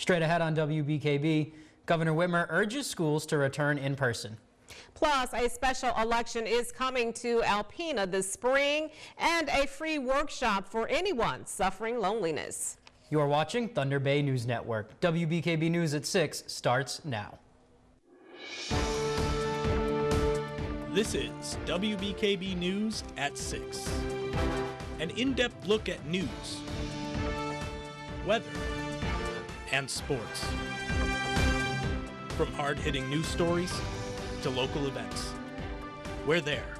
Straight ahead on WBKB, Governor Whitmer urges schools to return in person. Plus, a special election is coming to Alpena this spring and a free workshop for anyone suffering loneliness. You are watching Thunder Bay News Network. WBKB News at 6 starts now. This is WBKB News at 6. An in-depth look at news, weather, and sports. From hard-hitting news stories to local events. We're there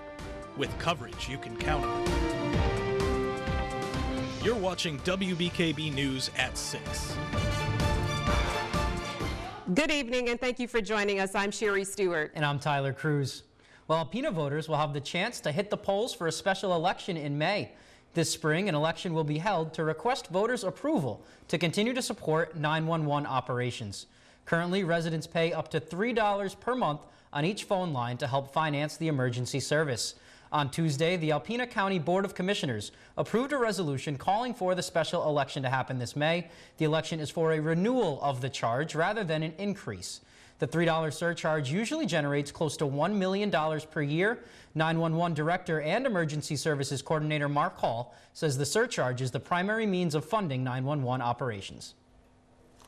with coverage you can count on. You're watching WBKB News at 6. Good evening and thank you for joining us. I'm Sherry Stewart. And I'm Tyler Cruz. Well, Alpena voters will have the chance to hit the polls for a special election in May. This spring, an election will be held to request voters' approval to continue to support 911 operations. Currently, residents pay up to $3 per month on each phone line to help finance the emergency service. On Tuesday, the Alpena County Board of Commissioners approved a resolution calling for the special election to happen this May. The election is for a renewal of the charge rather than an increase. The $3 surcharge usually generates close to $1 million per year. 911 Director and Emergency Services Coordinator Mark Hall says the surcharge is the primary means of funding 911 operations.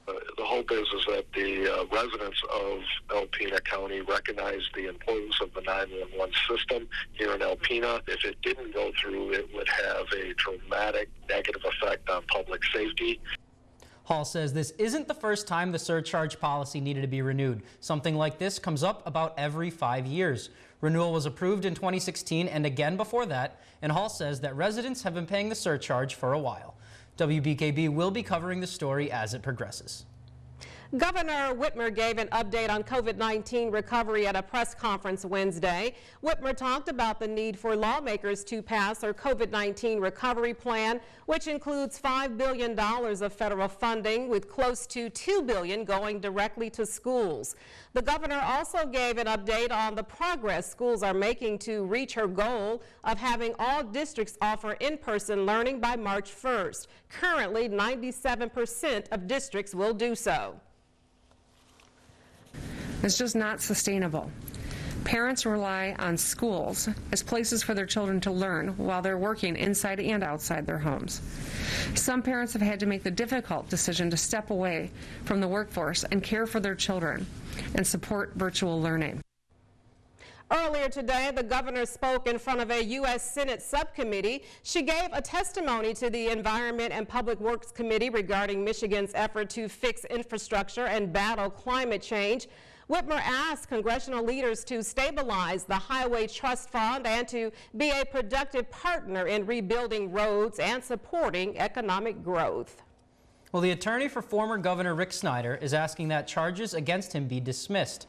The hope is that the residents of Alpena County recognize the importance of the 911 system here in Alpena. If it didn't go through, it would have a dramatic negative effect on public safety. Hall says this isn't the first time the surcharge policy needed to be renewed. Something like this comes up about every 5 years. Renewal was approved in 2016 and again before that, and Hall says that residents have been paying the surcharge for a while. WBKB will be covering the story as it progresses. Governor Whitmer gave an update on COVID-19 recovery at a press conference Wednesday. Whitmer talked about the need for lawmakers to pass their COVID-19 recovery plan, which includes $5 billion of federal funding, with close to $2 billion going directly to schools. The governor also gave an update on the progress schools are making to reach her goal of having all districts offer in-person learning by March 1st. Currently, 97% of districts will do so. It's just not sustainable. Parents rely on schools as places for their children to learn while they're working inside and outside their homes. Some parents have had to make the difficult decision to step away from the workforce and care for their children and support virtual learning. Earlier today, the governor spoke in front of a U.S. Senate subcommittee. She gave a testimony to the Environment and Public Works Committee regarding Michigan's effort to fix infrastructure and battle climate change. Whitmer asked congressional leaders to stabilize the Highway Trust Fund and to be a productive partner in rebuilding roads and supporting economic growth. Well, the attorney for former Governor Rick Snyder is asking that charges against him be dismissed.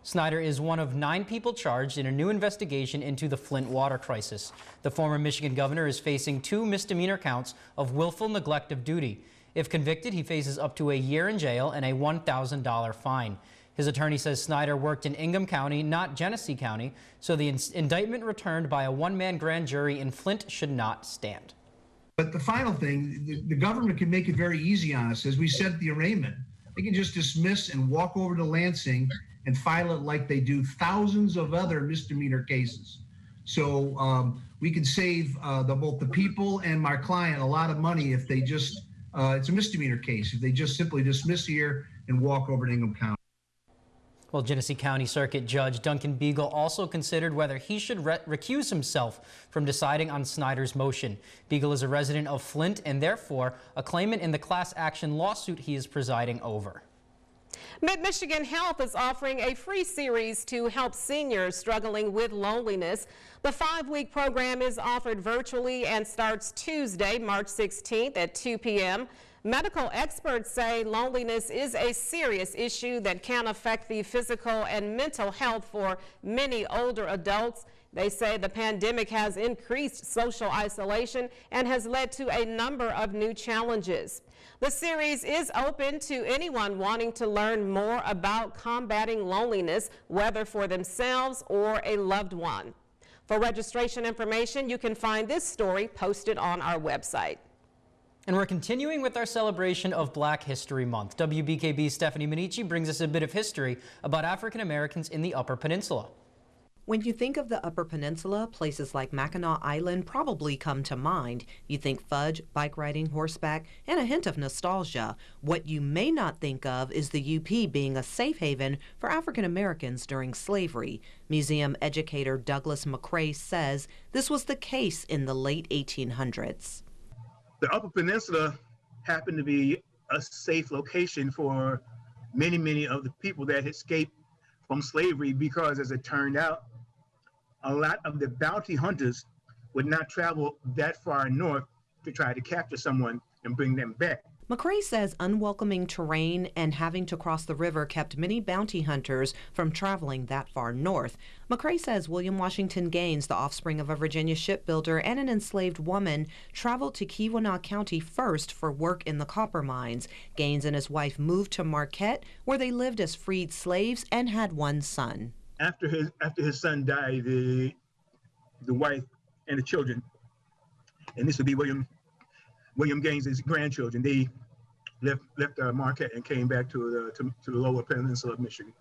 Snyder is one of 9 people charged in a new investigation into the Flint water crisis. The former Michigan governor is facing 2 misdemeanor counts of willful neglect of duty. If convicted, he faces up to a year in jail and a $1,000 fine. His attorney says Snyder worked in Ingham County, not Genesee County, so the indictment returned by a one-man grand jury in Flint should not stand. But the final thing, the government can make it very easy on us. As we said at the arraignment, they can just dismiss and walk over to Lansing and file it like they do thousands of other misdemeanor cases. So we can save both the people and my client a lot of money if they just, it's a misdemeanor case, if they just simply dismiss here and walk over to Ingham County. Well, Genesee County Circuit Judge Duncan Beagle also considered whether he should recuse himself from deciding on Snyder's motion. Beagle is a resident of Flint and therefore a claimant in the class action lawsuit he is presiding over. Mid-Michigan Health is offering a free series to help seniors struggling with loneliness. The 5-week program is offered virtually and starts Tuesday, March 16th at 2 p.m. Medical experts say loneliness is a serious issue that can affect the physical and mental health for many older adults. They say the pandemic has increased social isolation and has led to a number of new challenges. The series is open to anyone wanting to learn more about combating loneliness, whether for themselves or a loved one. For registration information, you can find this story posted on our website. And we're continuing with our celebration of Black History Month. WBKB's Stephanie Minichi brings us a bit of history about African Americans in the Upper Peninsula. When you think of the Upper Peninsula, places like Mackinac Island probably come to mind. You think fudge, bike riding, horseback, and a hint of nostalgia. What you may not think of is the UP being a safe haven for African Americans during slavery. Museum educator Douglas McCrae says this was the case in the late 1800s. The Upper Peninsula happened to be a safe location for many of the people that escaped from slavery because, as it turned out, a lot of the bounty hunters would not travel that far north to try to capture someone and bring them back. McCrae says unwelcoming terrain and having to cross the river kept many bounty hunters from traveling that far north. McCrae says William Washington Gaines, the offspring of a Virginia shipbuilder and an enslaved woman, traveled to Keweenaw County first for work in the copper mines. Gaines and his wife moved to Marquette, where they lived as freed slaves and had one son. After his son died, the wife and the children, and this would be William Gaines' grandchildren, they left Marquette and came back to the lower peninsula of Michigan.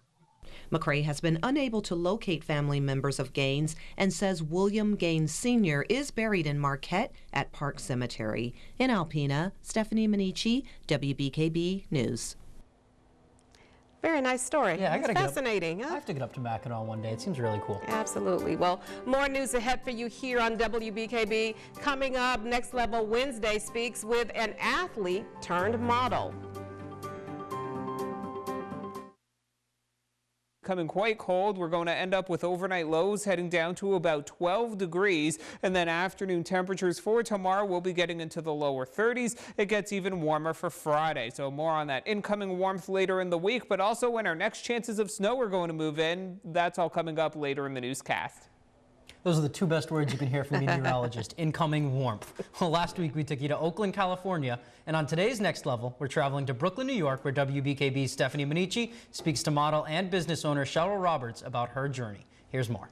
McCrae has been unable to locate family members of Gaines and says William Gaines Sr. is buried in Marquette at Park Cemetery. In Alpena, Stephanie Minichi, WBKB News. Very nice story. Yeah, it's fascinating. I have to get up to Mackinac one day. It seems really cool. Absolutely. Well, more news ahead for you here on WBKB. Coming up, Next Level Wednesday speaks with an athlete turned model. Coming quite cold. We're going to end up with overnight lows heading down to about 12 degrees, and then afternoon temperatures for tomorrow will be getting into the lower 30s. It gets even warmer for Friday. So more on that incoming warmth later in the week, but also when our next chances of snow are going to move in. That's all coming up later in the newscast. Those are the two best words you can hear from a meteorologist, incoming warmth. Well, last week we took you to Oakland, California, and on today's Next Level, we're traveling to Brooklyn, New York, where WBKB's Stephanie Minichi speaks to model and business owner Cheryl Roberts about her journey. Here's more.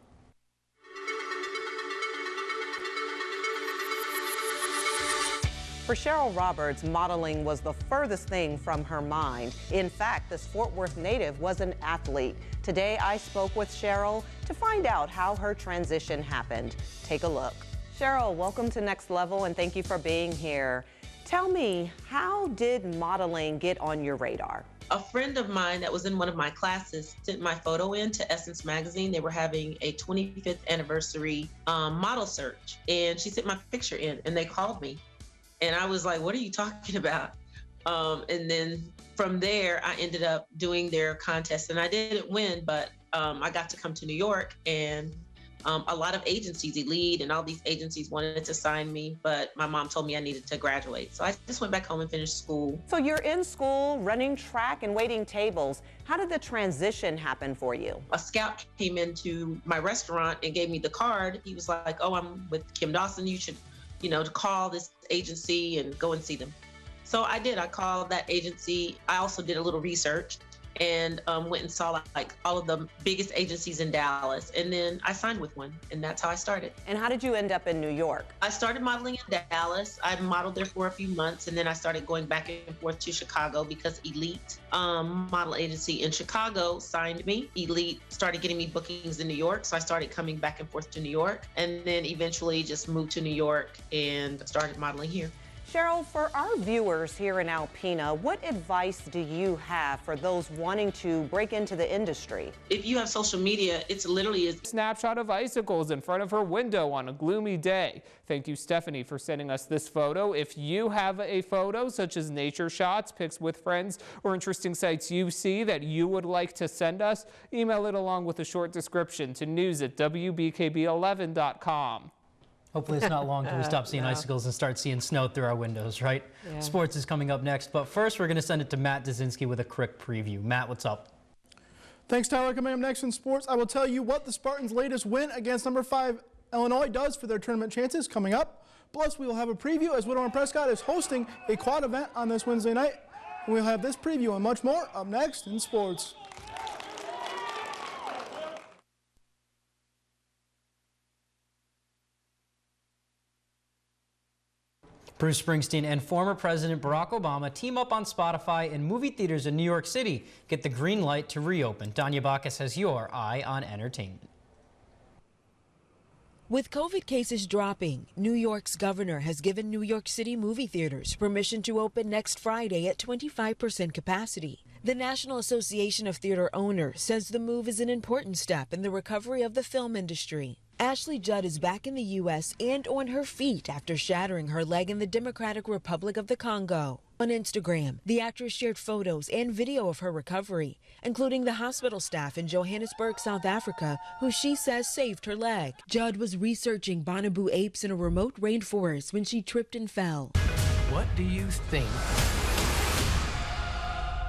For Cheryl Roberts, modeling was the furthest thing from her mind. In fact, this Fort Worth native was an athlete. Today, I spoke with Cheryl to find out how her transition happened. Take a look. Cheryl, welcome to Next Level, and thank you for being here. Tell me, how did modeling get on your radar? A friend of mine that was in one of my classes sent my photo in to Essence Magazine. They were having a 25th anniversary model search, and she sent my picture in, and they called me. And I was like, what are you talking about? And then from there, I ended up doing their contest, and I didn't win, but I got to come to New York, and a lot of agencies, Elite and all these agencies wanted to sign me, but my mom told me I needed to graduate. So I just went back home and finished school. So you're in school, running track and waiting tables. How did the transition happen for you? A scout came into my restaurant and gave me the card. He was like, oh, I'm with Kim Dawson. You should, to call this agency and go and see them. So I did. I called that agency. I also did a little research and went and saw like all of the biggest agencies in Dallas. And then I signed with one, and that's how I started. And how did you end up in New York? I started modeling in Dallas. I modeled there for a few months, and then I started going back and forth to Chicago because Elite model agency in Chicago signed me. Elite started getting me bookings in New York, so I started coming back and forth to New York, and then eventually just moved to New York and started modeling here. Cheryl, for our viewers here in Alpena, what advice do you have for those wanting to break into the industry? If you have social media, it's literally a snapshot of icicles in front of her window on a gloomy day. Thank you, Stephanie, for sending us this photo. If you have a photo, such as nature shots, pics with friends, or interesting sights you see that you would like to send us, email it along with a short description to news@wbkb11.com. Hopefully it's not long till we stop seeing icicles and start seeing snow through our windows, right? Yeah. Sports is coming up next, but first we're going to send it to Matt Dazinski with a quick preview. Matt, what's up? Thanks, Tyler. Coming up next in sports, I will tell you what the Spartans' latest win against number 5 Illinois does for their tournament chances coming up. Plus, we will have a preview as Whittemore Prescott is hosting a quad event on this Wednesday night. And we'll have this preview and much more up next in sports. Bruce Springsteen and former President Barack Obama team up on Spotify and movie theaters in New York City get the green light to reopen. Danya Bacchus has your eye on entertainment. With COVID cases dropping, New York's governor has given New York City movie theaters permission to open next Friday at 25% capacity. The National Association of Theater Owners says the move is an important step in the recovery of the film industry. Ashley Judd is back in the U.S. and on her feet after shattering her leg in the Democratic Republic of the Congo. On Instagram, the actress shared photos and video of her recovery, including the hospital staff in Johannesburg, South Africa, who she says saved her leg. Judd was researching bonobo apes in a remote rainforest when she tripped and fell. What do you think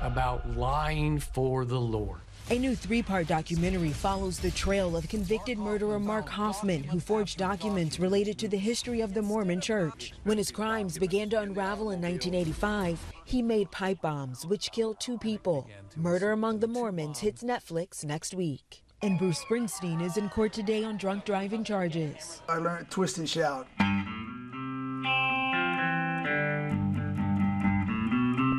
about lying for the Lord? A new 3-part documentary follows the trail of convicted murderer Mark Hoffman, who forged documents related to the history of the Mormon Church. When his crimes began to unravel in 1985, he made pipe bombs, which killed 2 people. Murder Among the Mormons hits Netflix next week. And Bruce Springsteen is in court today on drunk driving charges. I learned twist and shout.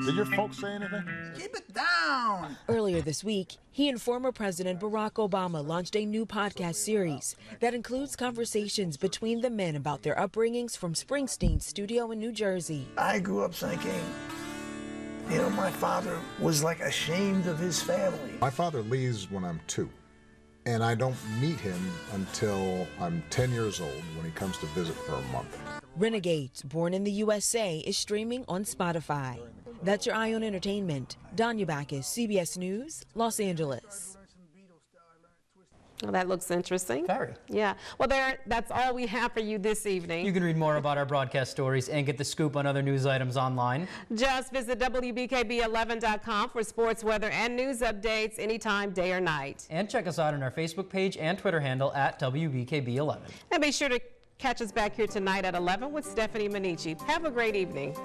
Did your folks say anything? Keep it down. Earlier this week, he and former President Barack Obama launched a new podcast series that includes conversations between the men about their upbringings from Springsteen's studio in New Jersey. I grew up thinking, you know, my father was like ashamed of his family. My father leaves when I'm 2, and I don't meet him until I'm 10 years old when he comes to visit for a month. Renegades, Born in the USA is streaming on Spotify. That's your eye on entertainment. Danya Bacchus, CBS News, Los Angeles. Well, that looks interesting. Very. Yeah. Well, that's all we have for you this evening. You can read more about our broadcast stories and get the scoop on other news items online. Just visit WBKB11.com for sports, weather, and news updates anytime, day or night. And check us out on our Facebook page and Twitter handle at WBKB11. And be sure to catch us back here tonight at 11 with Stephanie Manici. Have a great evening.